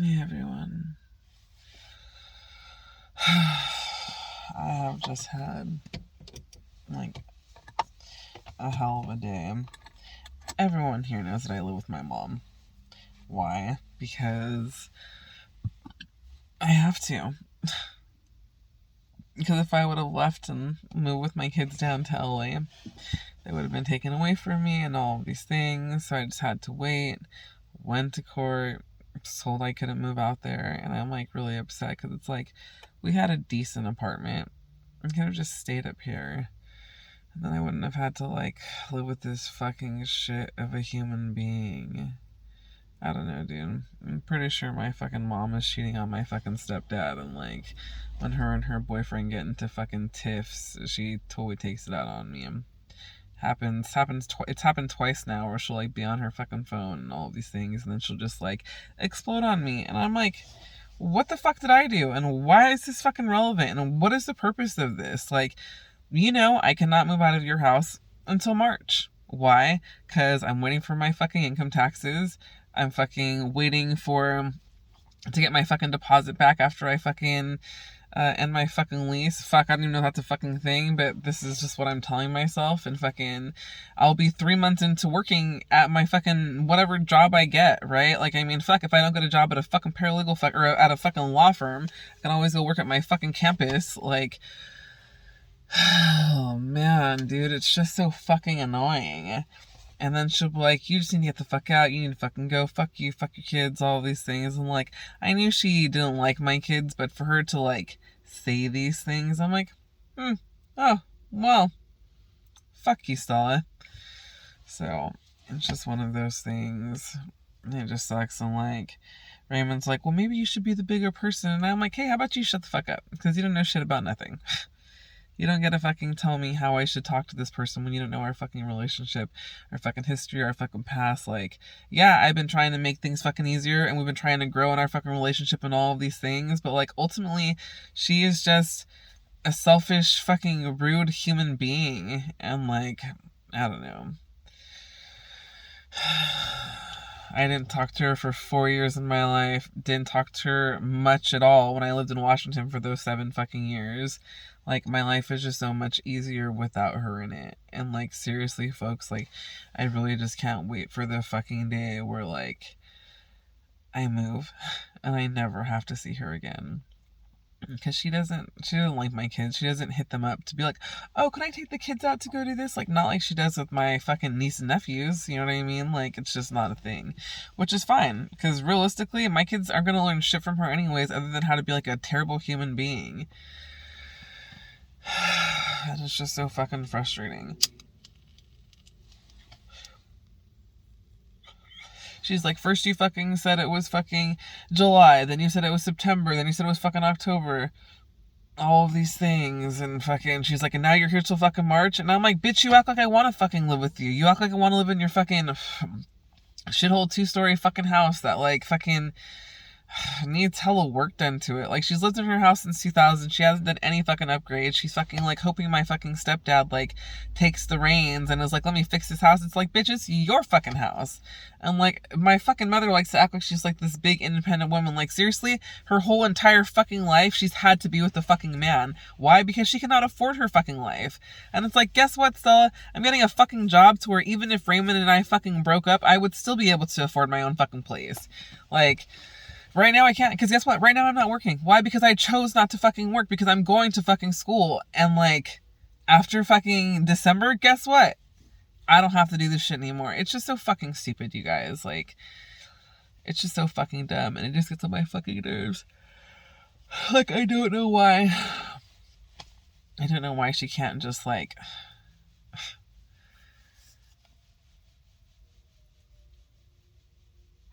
Hey everyone. I have just had like a hell of a day. Everyone here knows that I live with my mom. Why? Because I have to. Because if I would have left and moved with my kids down to LA, they would have been taken away from me and all of these things. So I just had to wait. Went to court. Told I couldn't move out there. And I'm like really upset because it's like we had a decent apartment. I could have just stayed up here. And then I wouldn't have had to like live with this fucking shit of a human being. I don't know, dude. I'm pretty sure my fucking mom is cheating on my fucking stepdad, and like when her and her boyfriend get into fucking tiffs, she totally takes it out on me. It's happened twice now where she'll like be on her fucking phone and all of these things, and then she'll just like explode on me, and I'm like, what the fuck did I do, and why is this fucking relevant, and what is the purpose of this? Like, I cannot move out of your house until March. Why? Because I'm waiting for my fucking income taxes. I'm fucking waiting to get my fucking deposit back after I fucking end my fucking lease. Fuck, I don't even know if that's a fucking thing, but this is just what I'm telling myself. And fucking, I'll be 3 months into working at my fucking whatever job I get, right? Like, I mean, fuck, if I don't get a job at a fucking paralegal or at a fucking law firm, I can always go work at my fucking campus. Like, oh man, dude, it's just so fucking annoying. And then she'll be like, you just need to get the fuck out, you need to fucking go, fuck you, fuck your kids, all these things. And like, I knew she didn't like my kids, but for her to like say these things, I'm like, oh, well, fuck you, Stella. So it's just one of those things. It just sucks. And like, Raymond's like, well, maybe you should be the bigger person. And I'm like, hey, how about you shut the fuck up? Because you don't know shit about nothing. You don't get to fucking tell me how I should talk to this person when you don't know our fucking relationship, our fucking history, our fucking past. Like, yeah, I've been trying to make things fucking easier and we've been trying to grow in our fucking relationship and all of these things, but like, ultimately, she is just a selfish, fucking rude human being. And like, I don't know. I didn't talk to her for 4 years in my life. Didn't talk to her much at all when I lived in Washington for those 7 fucking years. Like, my life is just so much easier without her in it. And like, seriously, folks, like, I really just can't wait for the fucking day where like I move and I never have to see her again. Because she doesn't like my kids. She doesn't hit them up to be like, oh, can I take the kids out to go do this? Like, not like she does with my fucking niece and nephews. You know what I mean? Like, it's just not a thing. Which is fine. Because realistically, my kids aren't going to learn shit from her anyways, other than how to be like a terrible human being. And it's just so fucking frustrating. She's like, first you fucking said it was fucking July, then you said it was September, then you said it was fucking October. All of these things, and fucking, she's like, and now you're here till fucking March? And I'm like, bitch, you act like I want to fucking live with you. You act like I want to live in your fucking shithole 2-story fucking house that like fucking needs hella work done to it. Like, she's lived in her house since 2000. She hasn't done any fucking upgrades. She's fucking like hoping my fucking stepdad like takes the reins and is like, let me fix this house. It's like, bitch, it's your fucking house. And like, my fucking mother likes to act like she's like this big independent woman. Like, seriously, her whole entire fucking life she's had to be with a fucking man. Why? Because she cannot afford her fucking life. And it's like, guess what, Stella? I'm getting a fucking job to where even if Raymond and I fucking broke up, I would still be able to afford my own fucking place. Like, right now I can't, because guess what? Right now I'm not working. Why? Because I chose not to fucking work, because I'm going to fucking school. And like, after fucking December, guess what? I don't have to do this shit anymore. It's just so fucking stupid, you guys. Like, it's just so fucking dumb, and it just gets on my fucking nerves. Like, I don't know why. I don't know why she can't just like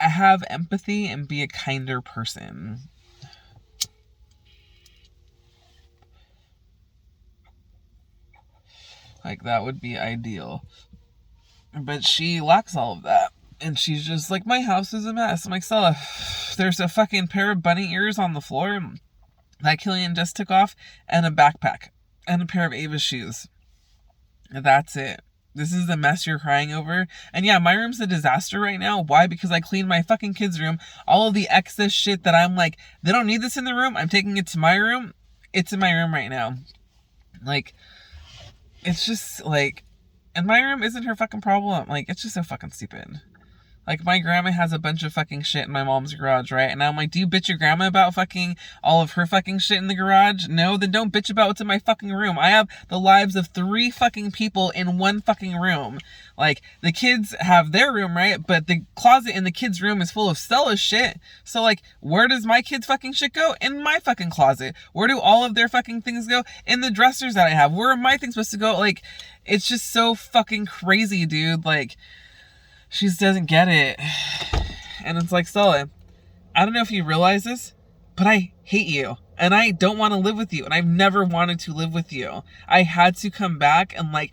have empathy and be a kinder person. Like, that would be ideal. But she lacks all of that. And she's just like, my house is a mess. I'm like, Stella, there's a fucking pair of bunny ears on the floor that Killian just took off, and a backpack, and a pair of Ava's shoes. That's it. This is the mess you're crying over. And yeah, my room's a disaster right now. Why? Because I cleaned my fucking kids' room. All of the excess shit that I'm like, they don't need this in the room. I'm taking it to my room. It's in my room right now. Like, it's just like, and my room isn't her fucking problem. Like, it's just so fucking stupid. Like, my grandma has a bunch of fucking shit in my mom's garage, right? And I'm like, do you bitch your grandma about fucking all of her fucking shit in the garage? No, then don't bitch about what's in my fucking room. I have the lives of 3 fucking people in one fucking room. Like, the kids have their room, right? But the closet in the kids' room is full of Stella's shit. So, like, where does my kids' fucking shit go? In my fucking closet. Where do all of their fucking things go? In the dressers that I have. Where are my things supposed to go? Like, it's just so fucking crazy, dude. Like, she just doesn't get it. And it's like, Stella, I don't know if you realize this, but I hate you. And I don't want to live with you. And I've never wanted to live with you. I had to come back and I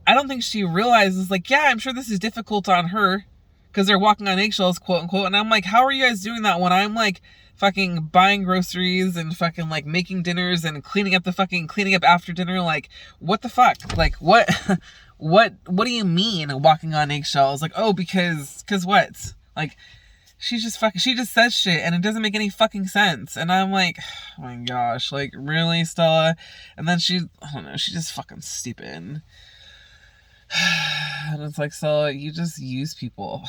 don't think she realizes, like, yeah, I'm sure this is difficult on her. Because they're walking on eggshells, quote unquote. And I'm like, how are you guys doing that when I'm like fucking buying groceries and fucking like making dinners and cleaning up after dinner? Like, what the fuck? Like, what? What do you mean walking on eggshells? Like, oh, because what? Like, she just says shit and it doesn't make any fucking sense. And I'm like, oh my gosh, like, really, Stella? And then I don't know, she's just fucking stupid. And it's like, Stella, you just use people.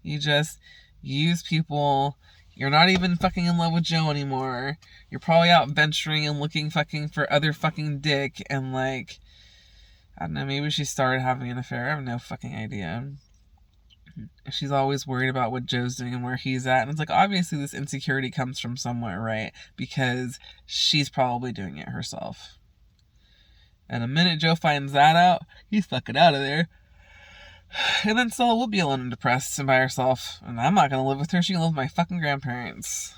You just use people. You're not even fucking in love with Joe anymore. You're probably out venturing and looking fucking for other fucking dick and like, I don't know, maybe she started having an affair. I have no fucking idea. She's always worried about what Joe's doing and where he's at. And it's like, obviously this insecurity comes from somewhere, right? Because she's probably doing it herself. And the minute Joe finds that out, he's fucking out of there. And then Stella will be alone and depressed and by herself. And I'm not going to live with her. She can live with my fucking grandparents.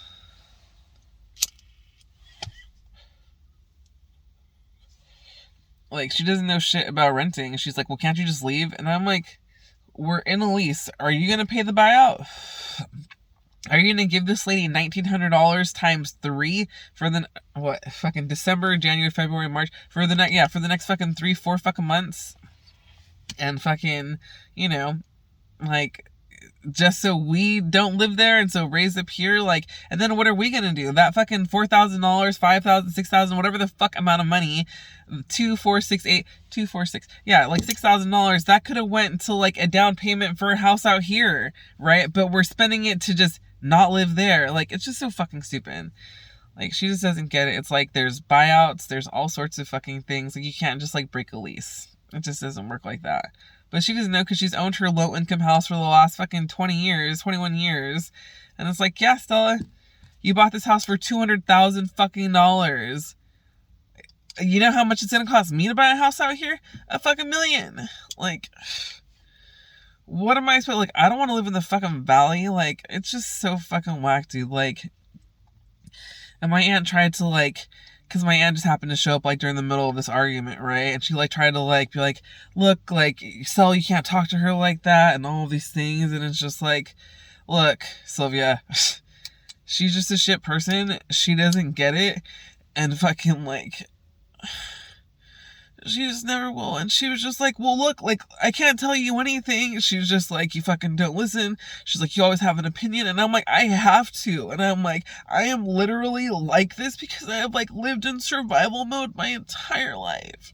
Like, she doesn't know shit about renting. She's like, well, can't you just leave? And I'm like, we're in a lease. Are you going to pay the buyout? Are you going to give this lady $1,900 times 3 for the, fucking December, January, February, March, for the next fucking 3-4 fucking months? And fucking, you know, like, just so we don't live there and so raise up here, like, and then what are we gonna do? That fucking $4,000, $5,000, $6,000, whatever the fuck amount of money, 2, 4, 6, 8, 2, 4, 6, yeah, like $6,000, that could have went to like a down payment for a house out here, right? But we're spending it to just not live there. Like, it's just so fucking stupid. Like, she just doesn't get it. It's like, there's buyouts, there's all sorts of fucking things. Like, you can't just like break a lease. It just doesn't work like that. But she doesn't know because she's owned her low-income house for the last fucking 21 years. And it's like, yeah, Stella, you bought this house for $200,000 fucking dollars. You know how much it's gonna cost me to buy a house out here? $1 fucking million. Like, what am I supposed to, like, I don't want to live in the fucking valley. Like, it's just so fucking whack, dude. Like, and my aunt tried to, like, because my aunt just happened to show up, like, during the middle of this argument, right? And she, like, tried to, like, be like, look, like, Sel, you can't talk to her like that, and all of these things, and it's just like, look, Sylvia, she's just a shit person, she doesn't get it, and fucking, like, she just never will. And she was just like, well, look, like, I can't tell you anything. She was just like, you fucking don't listen. She's like, you always have an opinion. And I'm like, I have to. And I'm like, I am literally like this because I have, like, lived in survival mode my entire life.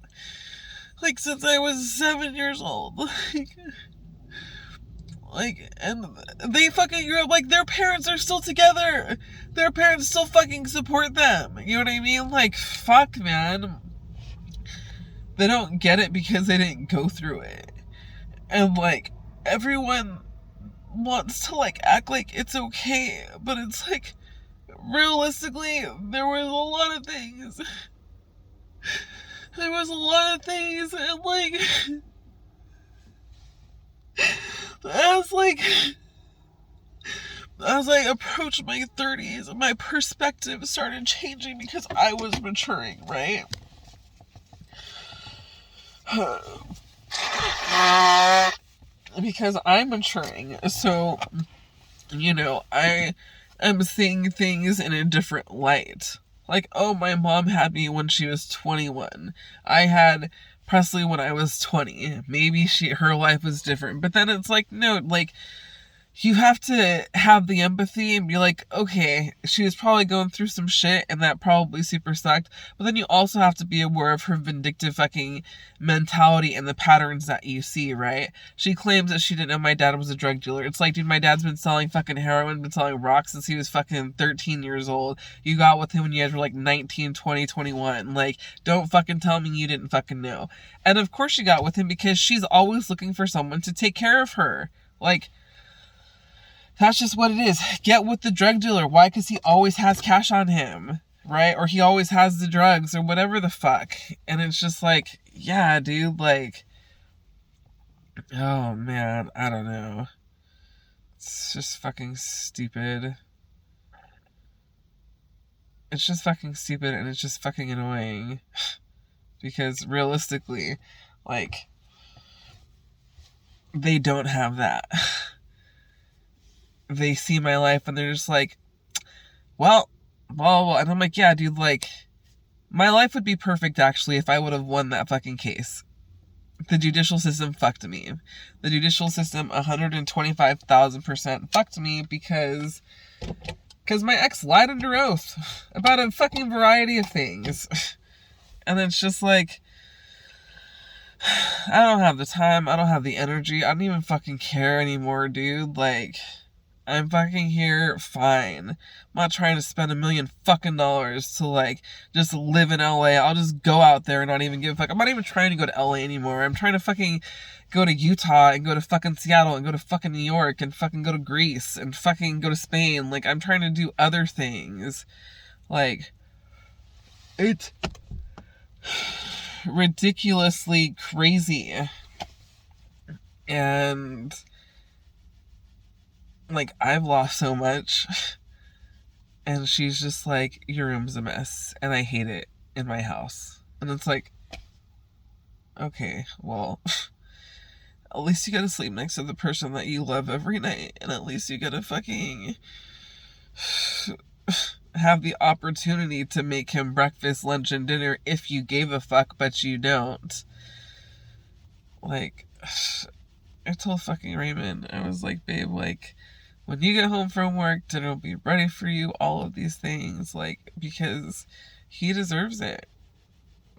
Like, since I was 7 years old. Like, and they fucking grew up, like, their parents are still together. Their parents still fucking support them. You know what I mean? Like, fuck, man. They don't get it because they didn't go through it. And, like, everyone wants to, like, act like it's okay, but it's like, realistically, there was a lot of things. There was a lot of things, and, like, as I approached my 30s, my perspective started changing because I was maturing, right? Because I'm maturing, so, you know, I am seeing things in a different light. Like, oh, my mom had me when she was 21. I had Presley when I was 20. Maybe her life was different. But then it's like, no, like, you have to have the empathy and be like, okay, she was probably going through some shit and that probably super sucked. But then you also have to be aware of her vindictive fucking mentality and the patterns that you see, right? She claims that she didn't know my dad was a drug dealer. It's like, dude, my dad's been selling fucking heroin, been selling rock since he was fucking 13 years old. You got with him when you guys were like 19, 20, 21. Like, don't fucking tell me you didn't fucking know. And of course she got with him because she's always looking for someone to take care of her. Like, that's just what it is. Get with the drug dealer. Why? Because he always has cash on him, right? Or he always has the drugs or whatever the fuck. And it's just like, yeah, dude, like, oh man, I don't know. It's just fucking stupid. It's just fucking stupid and it's just fucking annoying. Because realistically, like, they don't have that. They see my life and they're just like, well, and I'm like, yeah, dude, like, my life would be perfect actually if I would have won that fucking case. The judicial system fucked me. The judicial system 125,000% fucked me because my ex lied under oath about a fucking variety of things. And it's just like, I don't have the time, I don't have the energy, I don't even fucking care anymore, dude. Like, I'm fucking here, fine. I'm not trying to spend $1 million fucking dollars to, like, just live in LA. I'll just go out there and not even give a fuck. I'm not even trying to go to LA anymore. I'm trying to fucking go to Utah and go to fucking Seattle and go to fucking New York and fucking go to Greece and fucking go to Spain. Like, I'm trying to do other things. Like, it's ridiculously crazy. And like, I've lost so much. And she's just like, your room's a mess. And I hate it in my house. And it's like, okay, well, at least you gotta sleep next to the person that you love every night. And at least you gotta fucking have the opportunity to make him breakfast, lunch, and dinner if you gave a fuck, but you don't. Like, I told fucking Raymond, I was like, babe, like, when you get home from work, dinner will be ready for you, all of these things, like, because he deserves it.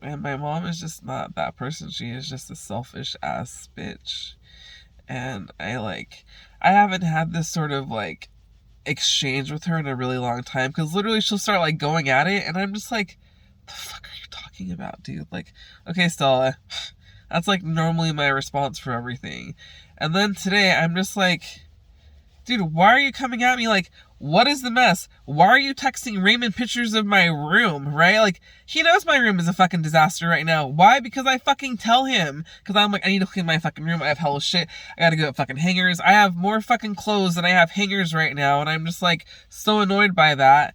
And my mom is just not that person. She is just a selfish ass bitch. And I haven't had this sort of, like, exchange with her in a really long time, because literally she'll start, like, going at it, and I'm just like, the fuck are you talking about, dude? Like, okay, Stella, that's, like, normally my response for everything. And then today, I'm just like, dude, why are you coming at me? Like, what is the mess? Why are you texting Raymond pictures of my room, right? Like, he knows my room is a fucking disaster right now. Why? Because I fucking tell him. Because I'm like, I need to clean my fucking room. I have hella shit. I gotta go get fucking hangers. I have more fucking clothes than I have hangers right now. And I'm just, like, so annoyed by that.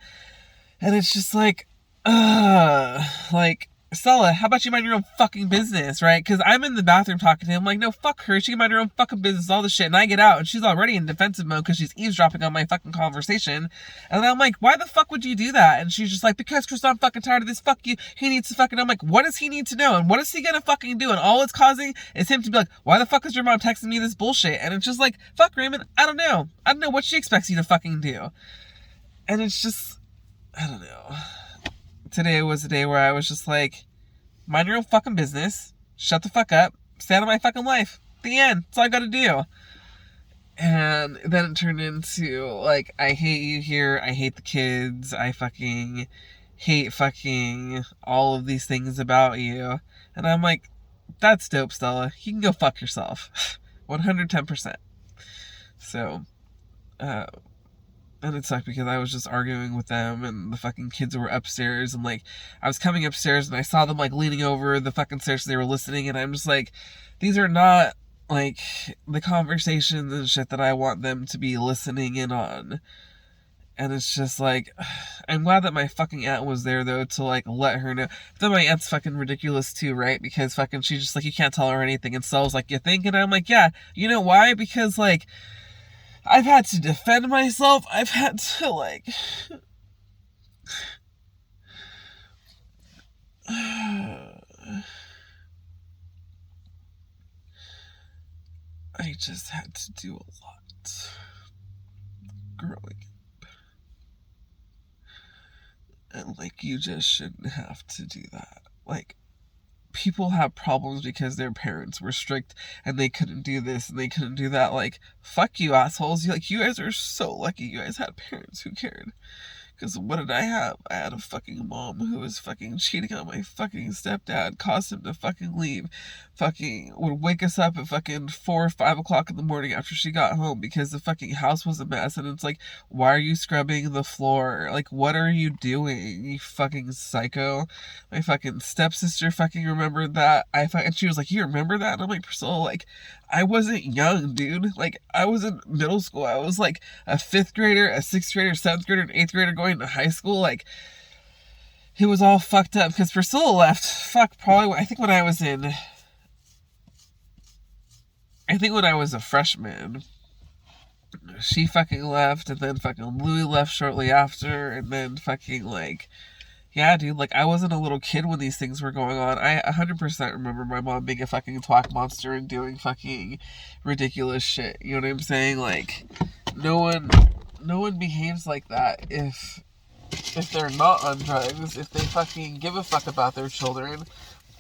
And it's just like, like, Stella, how about you mind your own fucking business, right? Because I'm in the bathroom talking to him, like, no, fuck her, she can mind her own fucking business, all this shit, and I get out, and she's already in defensive mode because she's eavesdropping on my fucking conversation, and I'm like, why the fuck would you do that? And she's just like, because Krystal, I'm fucking tired of this, fuck you, he needs to fucking, I'm like, what does he need to know, and what is he gonna fucking do? And all it's causing is him to be like, why the fuck is your mom texting me this bullshit? And it's just like, fuck Raymond, I don't know what she expects you to fucking do. And it's just, I don't know. Today was a day where I was just like, mind your own fucking business, shut the fuck up, stay out of my fucking life. The end. That's all I gotta do. And then it turned into, like, I hate you here, I hate the kids, I fucking hate fucking all of these things about you. And I'm like, that's dope, Stella. You can go fuck yourself. 110%. So, and it sucked because I was just arguing with them and the fucking kids were upstairs, and like I was coming upstairs and I saw them like leaning over the fucking stairs, they were listening, and I'm just like, these are not like the conversations and shit that I want them to be listening in on. And it's just like, I'm glad that my fucking aunt was there though to like let her know. But then my aunt's fucking ridiculous too, right? Because fucking she's just like, you can't tell her anything. And Sel's like, you think? And I'm like, yeah. You know why? Because like, I've had to defend myself. I've had to, like, I just had to do a lot growing up. And, like, you just shouldn't have to do that. Like, people have problems because their parents were strict and they couldn't do this and they couldn't do that. Like, fuck you, assholes. Like, you guys are so lucky you guys had parents who cared. Because what did I have? I had a fucking mom who was fucking cheating on my fucking stepdad, caused him to fucking leave, fucking would wake us up at fucking 4 or 5 o'clock in the morning after she got home because the fucking house was a mess. And it's like, why are you scrubbing the floor? Like, what are you doing, you fucking psycho? My fucking stepsister fucking remembered that. And she was like, you remember that? And I'm like, Priscilla, like, I wasn't young, dude. Like, I was in middle school. I was like a 5th grader, a 6th grader, 7th grader, and 8th grader going to high school. Like, it was all fucked up because Priscilla left. Probably, I think when I was a freshman, she fucking left, and then fucking Louis left shortly after, and then fucking, like, yeah, dude, like, I wasn't a little kid when these things were going on. I 100% remember my mom being a fucking twat monster and doing fucking ridiculous shit. You know what I'm saying? Like, no one behaves like that if they're not on drugs, if they fucking give a fuck about their children.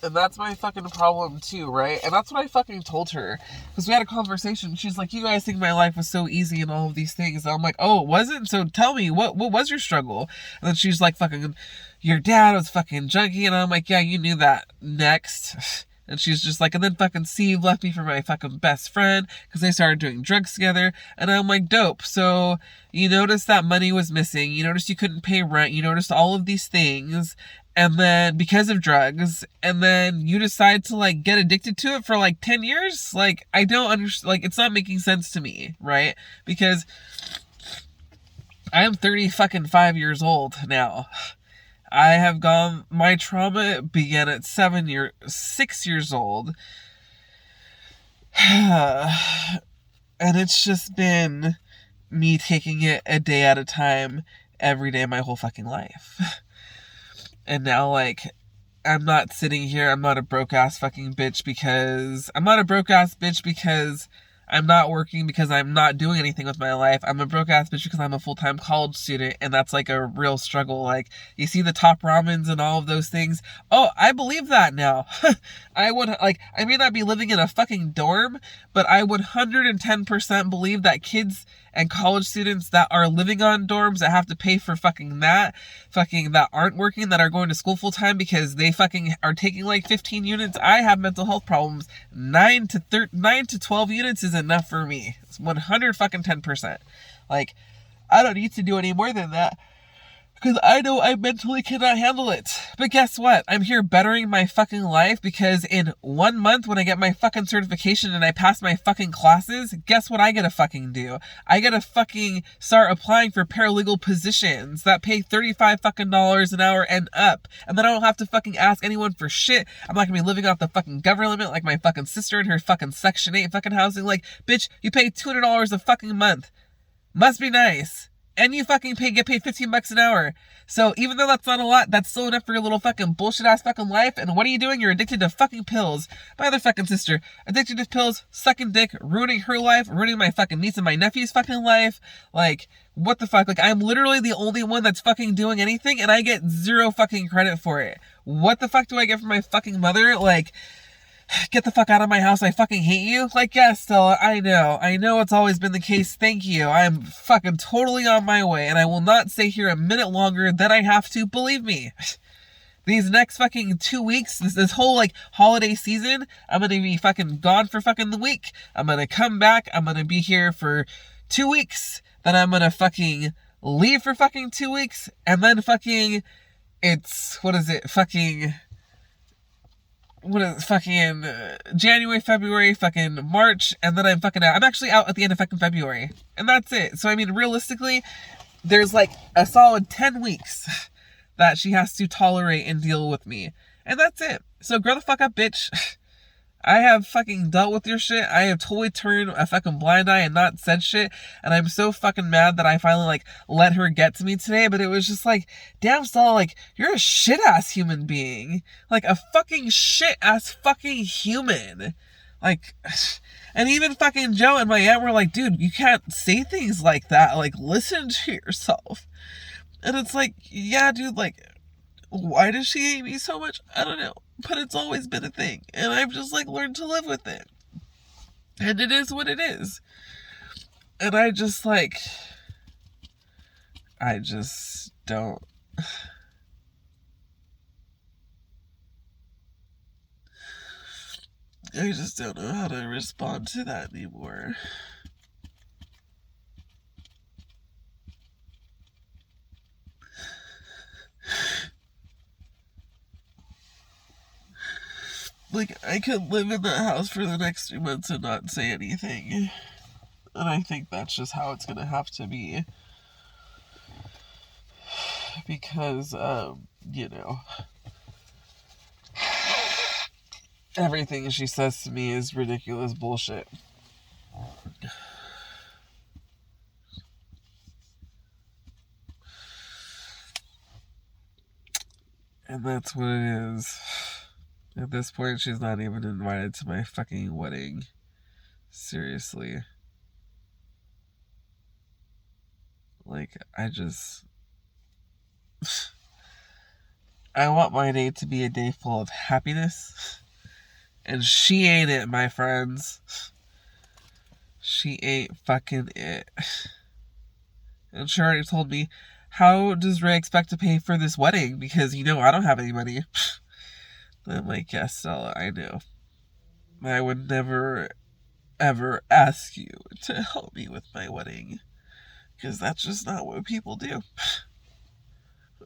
And that's my fucking problem too, right? And that's what I fucking told her. Because we had a conversation. She's like, you guys think my life was so easy and all of these things. And I'm like, oh, it wasn't? So tell me, what was your struggle? And then she's like, fucking, your dad was fucking junkie. And I'm like, yeah, you knew that. Next. And she's just like, and then fucking Steve left me for my fucking best friend because they started doing drugs together. And I'm like, dope. So you noticed that money was missing. You noticed you couldn't pay rent. You noticed all of these things. And then because of drugs, and then you decide to like get addicted to it for like 10 years. Like, I don't understand. Like, it's not making sense to me, right? Because I am 5 years old now. I have gone, my trauma began at 6 years old. And it's just been me taking it a day at a time every day my whole fucking life. And now, like, I'm not sitting here, I'm not a broke-ass fucking bitch because I'm not working, because I'm not doing anything with my life. I'm a broke-ass bitch because I'm a full-time college student, and that's, like, a real struggle. Like, you see the top ramens and all of those things. Oh, I believe that now. I may not be living in a fucking dorm, but I would 110% believe that kids and college students that are living on dorms that have to pay for that aren't working, that are going to school full time because they fucking are taking like 15 units. I have mental health problems. 9 to 12 units is enough for me. It's 110%. Like, I don't need to do any more than that, because I know I mentally cannot handle it. But guess what? I'm here bettering my fucking life because in 1 month when I get my fucking certification and I pass my fucking classes, guess what I gotta fucking do? I gotta fucking start applying for paralegal positions that pay $35 fucking an hour and up. And then I don't have to fucking ask anyone for shit. I'm not gonna be living off the fucking government like my fucking sister and her fucking Section 8 fucking housing. Like, bitch, you pay $200 a fucking month. Must be nice. And you fucking get paid $15 an hour. So even though that's not a lot, that's still enough for your little fucking bullshit ass fucking life. And what are you doing? You're addicted to fucking pills. My other fucking sister, addicted to pills, sucking dick, ruining her life, ruining my fucking niece and my nephew's fucking life. Like, what the fuck? Like, I'm literally the only one that's fucking doing anything, and I get zero fucking credit for it. What the fuck do I get from my fucking mother? Like, get the fuck out of my house, I fucking hate you? Like, yeah, Stella, I know it's always been the case, thank you, I'm fucking totally on my way, and I will not stay here a minute longer than I have to, believe me. These next fucking 2 weeks, this whole, like, holiday season, I'm gonna be fucking gone for fucking the week. I'm gonna come back, I'm gonna be here for 2 weeks, then I'm gonna fucking leave for fucking 2 weeks, and then fucking, January, February, fucking March, and then I'm fucking out. I'm actually out at the end of fucking February. And that's it. So, I mean, realistically, there's like a solid 10 weeks that she has to tolerate and deal with me. And that's it. So, grow the fuck up, bitch. I have fucking dealt with your shit. I have totally turned a fucking blind eye and not said shit. And I'm so fucking mad that I finally, like, let her get to me today. But it was just like, damn, Stella, like, you're a shit-ass human being. Like, a fucking shit-ass fucking human. Like, and even fucking Joe and my aunt were like, dude, you can't say things like that. Like, listen to yourself. And it's like, yeah, dude, like, why does she hate me so much? I don't know. But it's always been a thing. And I've just, like, learned to live with it. And it is what it is. And I just, like, I just don't. I just don't know how to respond to that anymore. Like, I could live in that house for the next 2 months and not say anything. And I think that's just how it's gonna have to be. Because, you know, everything she says to me is ridiculous bullshit. And that's what it is. At this point, she's not even invited to my fucking wedding. Seriously. Like, I just... I want my day to be a day full of happiness. And she ain't it, my friends. She ain't fucking it. And she already told me, how does Ray expect to pay for this wedding? Because, you know, I don't have any money. And I'm like, yes, Stella, I know. I would never, ever ask you to help me with my wedding. Because that's just not what people do.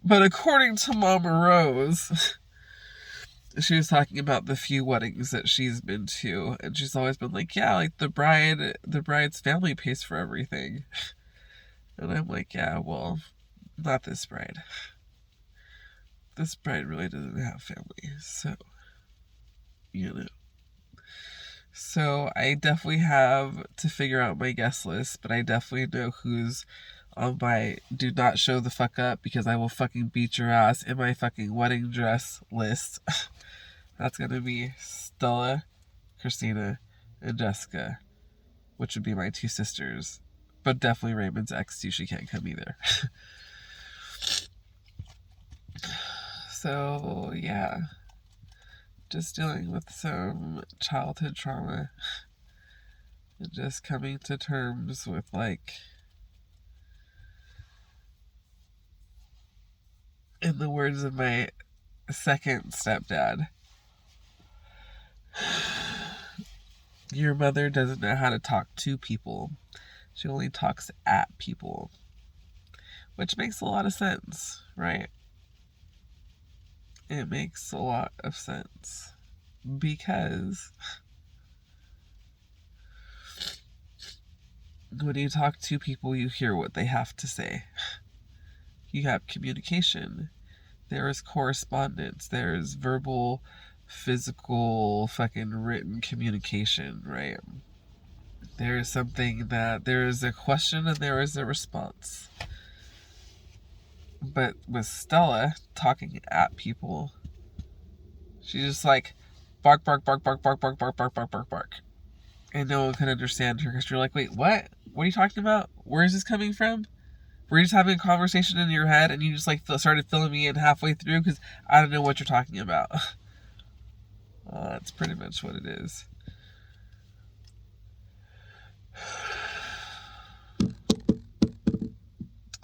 But according to Mama Rose, she was talking about the few weddings that she's been to, and she's always been like, yeah, like the bride's family pays for everything. And I'm like, yeah, well, not this bride. This bride really doesn't have family, so, you know. So I definitely have to figure out my guest list, but I definitely know who's on my do not show the fuck up because I will fucking beat your ass in my fucking wedding dress list. That's gonna be Stella, Christina, and Jessica, which would be my two sisters. But definitely Raymond's ex too, she can't come either. So, yeah. Just dealing with some childhood trauma. And just coming to terms with, like, in the words of my second stepdad, your mother doesn't know how to talk to people. She only talks at people. Which makes a lot of sense, right? It makes a lot of sense. Because when you talk to people, you hear what they have to say. You have communication. There is correspondence. There is verbal, physical, fucking written communication, right? There is something that there is a question and there is a response. But with Stella talking at people, she's just like bark, bark, bark, bark, bark, bark, bark, bark, bark, bark, bark. And no one can understand her because you're like, wait, what? What are you talking about? Where is this coming from? Were you just having a conversation in your head and you just like started filling me in halfway through because I don't know what you're talking about? That's pretty much what it is.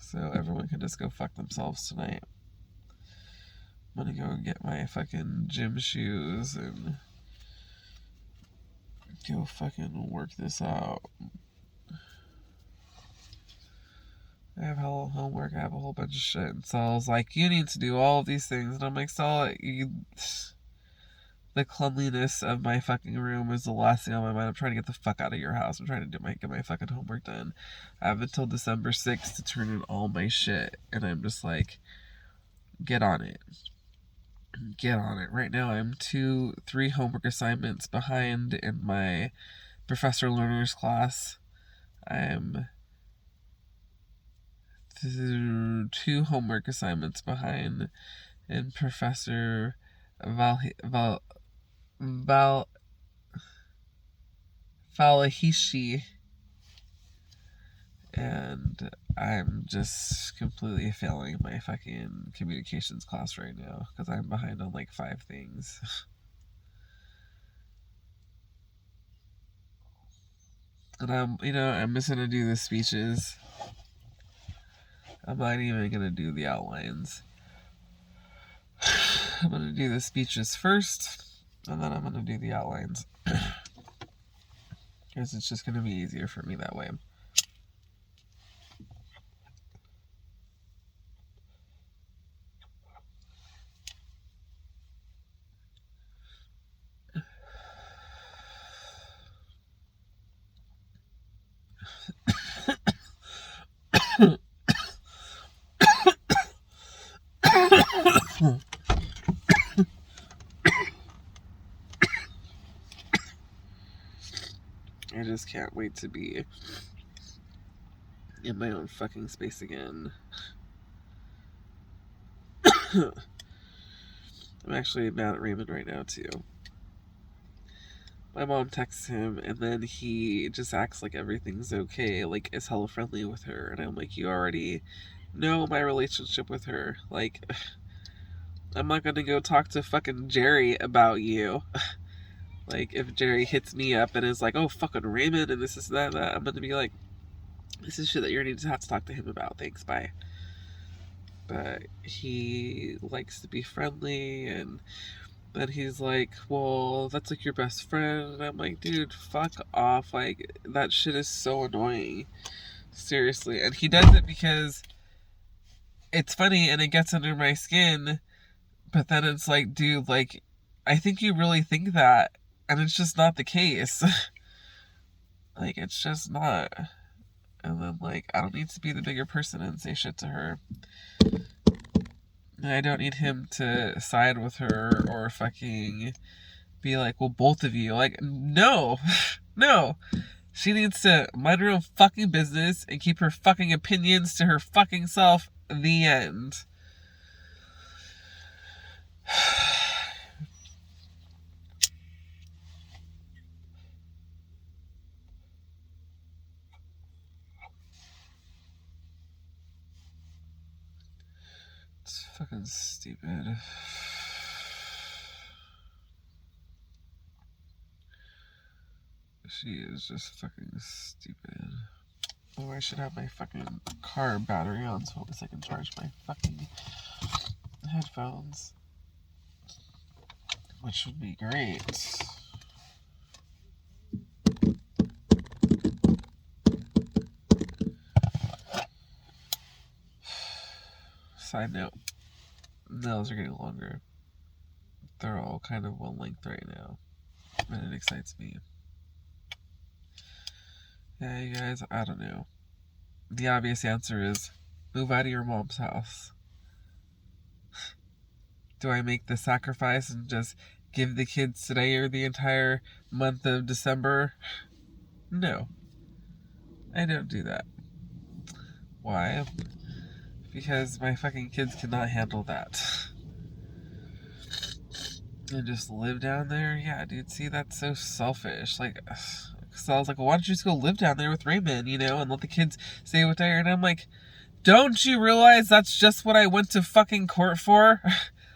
So everyone can just go fuck themselves tonight. I'm gonna go get my fucking gym shoes and go fucking work this out. I have hell homework, I have a whole bunch of shit. And Sal's like, you need to do all of these things. And I'm like, Sal, the cleanliness of my fucking room is the last thing on my mind. I'm trying to get the fuck out of your house. I'm trying to get my fucking homework done. I have until December 6th to turn in all my shit. And I'm just like, get on it. Get on it. Right now I'm 3 homework assignments behind in my Professor Learner's class. I'm 2 homework assignments behind in Professor Val Falahishi. And I'm just completely failing my fucking communications class right now because I'm behind on like 5 things. And I'm just gonna do the speeches. I'm not even gonna do the outlines. I'm gonna do the speeches first, and then I'm gonna do the outlines. Because it's just gonna be easier for me that way. I just can't wait to be in my own fucking space again. I'm actually mad at Raymond right now, too. My mom texts him, and then he just acts like everything's okay, like, is hella friendly with her. And I'm like, you already know my relationship with her. Like, I'm not gonna go talk to fucking Jerry about you. Like, if Jerry hits me up and is like, oh, fucking Raymond, and this is that, I'm gonna be like, this is shit that you're gonna have to talk to him about. Thanks, bye. But he likes to be friendly, and then he's like, well, that's like your best friend. And I'm like, dude, fuck off. Like, that shit is so annoying. Seriously. And he does it because it's funny and it gets under my skin. But then it's like, dude, like, I think you really think that. And it's just not the case. Like, it's just not. And then, like, I don't need to be the bigger person and say shit to her. And I don't need him to side with her or fucking be like, well, both of you. Like, no. No. She needs to mind her own fucking business and keep her fucking opinions to her fucking self. The end. It's fucking stupid. She is just fucking stupid. Oh, I should have my fucking car battery on so at least I can charge my fucking headphones. Which would be great. Side note, nails are getting longer. They're all kind of one length right now. And it excites me. Yeah, you guys, I don't know. The obvious answer is move out of your mom's house. Do I make the sacrifice and just give the kids today or the entire month of December? No. I don't do that. Why? Because my fucking kids cannot handle that. And just live down there? Yeah, dude, see, that's so selfish. Like, so I was like, well, why don't you just go live down there with Raymond, and let the kids stay with her? And I'm like, don't you realize that's just what I went to fucking court for?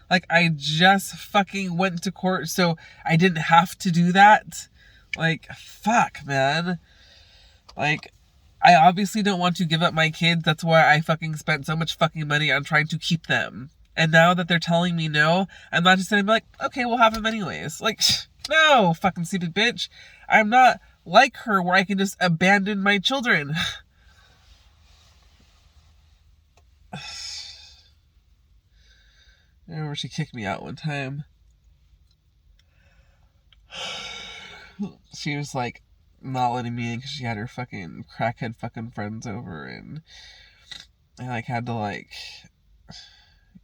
Like, I just fucking went to court so I didn't have to do that? Like, fuck, man. Like, I obviously don't want to give up my kids. That's why I fucking spent so much fucking money on trying to keep them. And now that they're telling me no, I'm not just gonna be like, okay, we'll have them anyways. Like, no, fucking stupid bitch. I'm not like her where I can just abandon my children. I remember she kicked me out one time. She was like not letting me in because she had her fucking crackhead fucking friends over, and I like had to like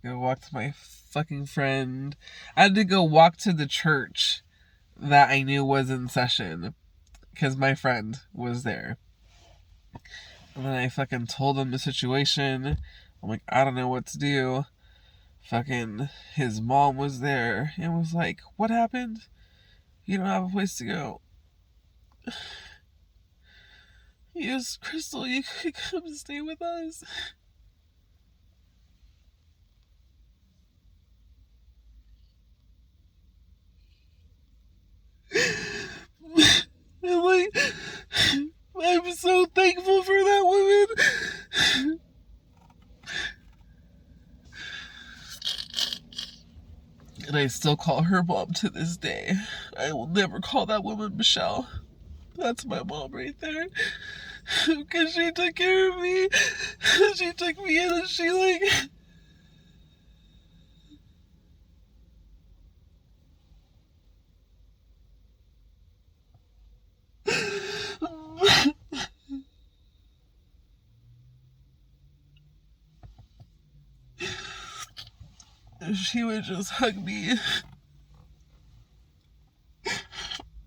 go walk to my fucking friend. I had to go walk to the church that I knew was in session because my friend was there. And then I fucking told him the situation. I'm like, I don't know what to do. Fucking his mom was there and was like, what happened? You don't have a place to go. Yes, Krystal, you could come and stay with us. And like, I'm so thankful for that woman. And I still call her mom to this day. I will never call that woman Michelle. That's my mom right there. Because she took care of me. She took me in and she like... She would just hug me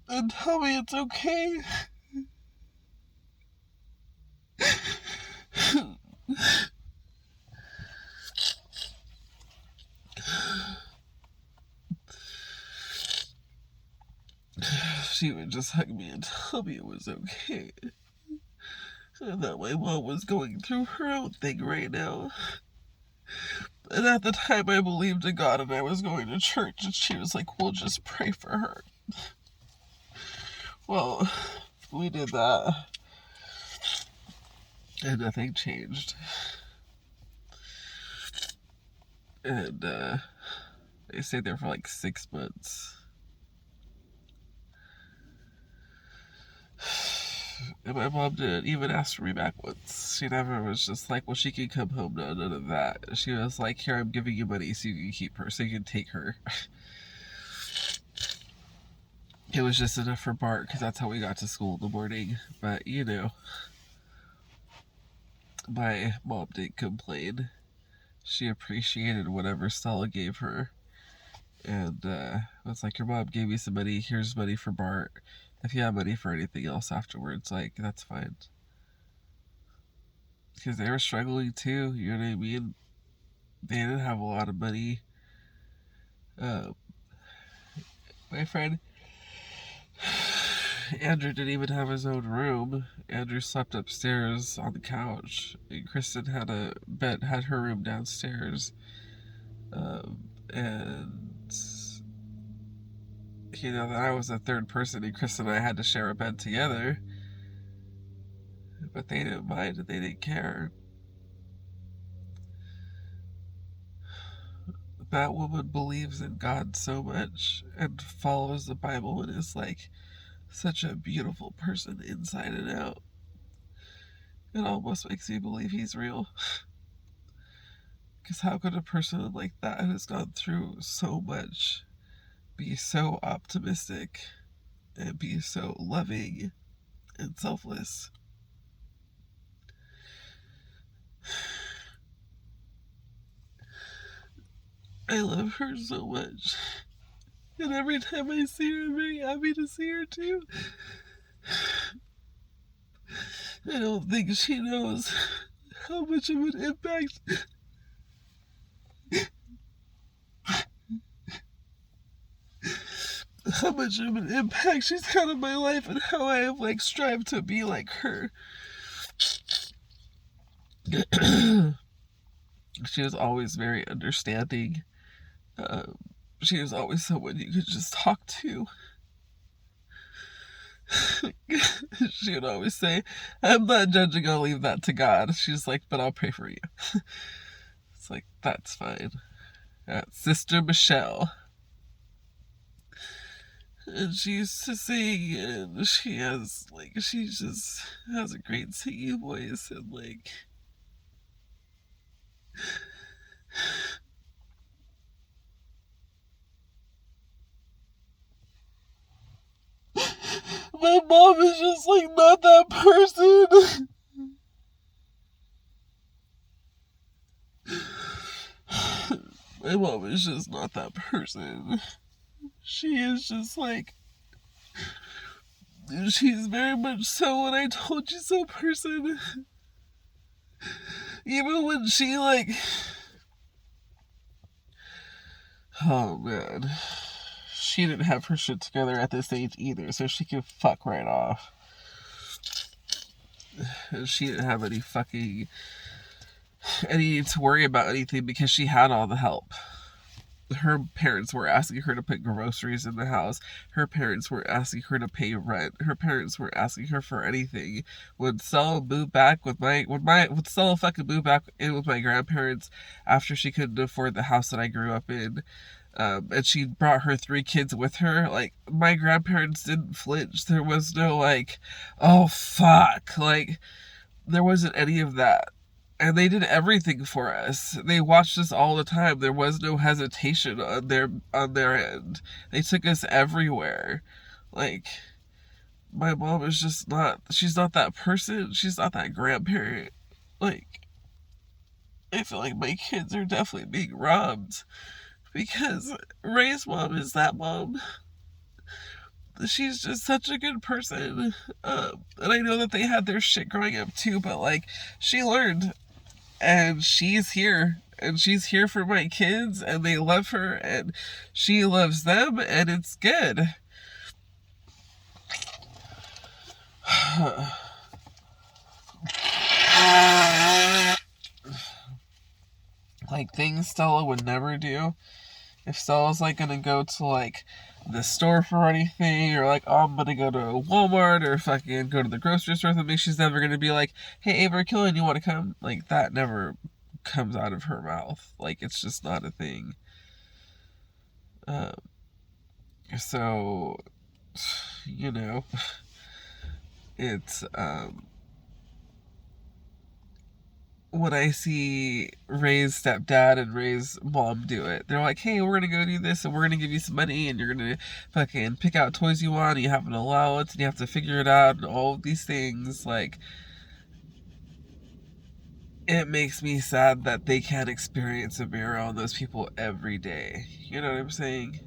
and tell me it's okay. She would just hug me and tell me it was okay. And that my mom was going through her own thing right now. And at the time I believed in God and I was going to church and she was like, we'll just pray for her. Well, we did that. And nothing changed. And I stayed there for like 6 months. And my mom didn't even ask for me back once. She never was just like, well, she can come home now, none of that. She was like, here, I'm giving you money so you can keep her, so you can take her. It was just enough for Bart, because that's how we got to school in the morning. But, you know, my mom didn't complain. She appreciated whatever Stella gave her. And was like, your mom gave me some money, here's money for Bart. If you have money for anything else afterwards, like, that's fine. Because they were struggling too, you know what I mean? They didn't have a lot of money. My friend Andrew didn't even have his own room. Andrew slept upstairs on the couch. And Kristen had her room downstairs. And you know that I was a third person, and Kristen and I had to share a bed together. But they didn't mind, and they didn't care. That woman believes in God so much and follows the Bible and is like such a beautiful person inside and out. It almost makes me believe he's real. Because how could a person like that who's gone through so much be so optimistic and be so loving and selfless? I love her so much. And every time I see her, I'm very happy to see her too. I don't think she knows how much of an impact she's had on my life and how I have like strived to be like her. She was always very understanding. She was always someone you could just talk to. She would always say, I'm not judging, I'll leave that to God. She's like, but I'll pray for you. It's like, that's fine. Sister Michelle. And she used to sing, and she just has a great singing voice, and like... My mom is just like not that person. My mom is just not that person. She is just like, she's very much so an I told you so person. Even when she oh man, she didn't have her shit together at this age either, so she could fuck right off. She didn't have any to worry about anything because she had all the help. Her parents were asking her to put groceries in the house. Her parents were asking her to pay rent. Her parents were asking her for anything. When Stella moved back with when Stella fucking moved back in with my grandparents after she couldn't afford the house that I grew up in, and she brought her 3 kids with her, like, my grandparents didn't flinch. There was no, like, oh fuck, like, there wasn't any of that. And they did everything for us. They watched us all the time. There was no hesitation on their end. They took us everywhere. Like, my mom is just not, she's not that person. She's not that grandparent. Like, I feel like my kids are definitely being robbed because Ray's mom is that mom. She's just such a good person. And I know that they had their shit growing up too, but like, she learned. And she's here. And she's here for my kids, and they love her, and she loves them, and it's good. Like, things Stella would never do. If Stella's, like, gonna go to, like, the store for anything, or, like, oh, I'm gonna go to Walmart, or fucking go to the grocery store or something, she's never gonna be like, hey, Ava or Killian, you wanna come? Like, that never comes out of her mouth. Like, it's just not a thing. So, you know, it's, when I see Ray's stepdad and Ray's mom do it, they're like, hey, we're gonna go do this, and we're gonna give you some money, and you're gonna fucking pick out toys you want, and you have an allowance, and you have to figure it out, and all of these things. Like, it makes me sad that they can't experience and be around those people every day. You know what I'm saying?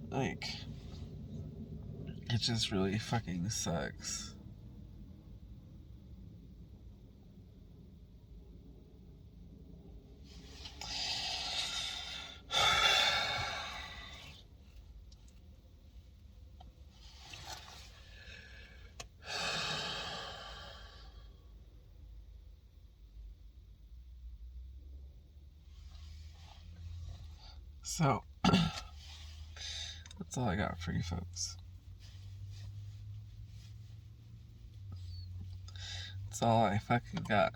Like, it just really fucking sucks. So, that's all I got for you folks. That's all I fucking got.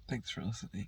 Thanks for listening.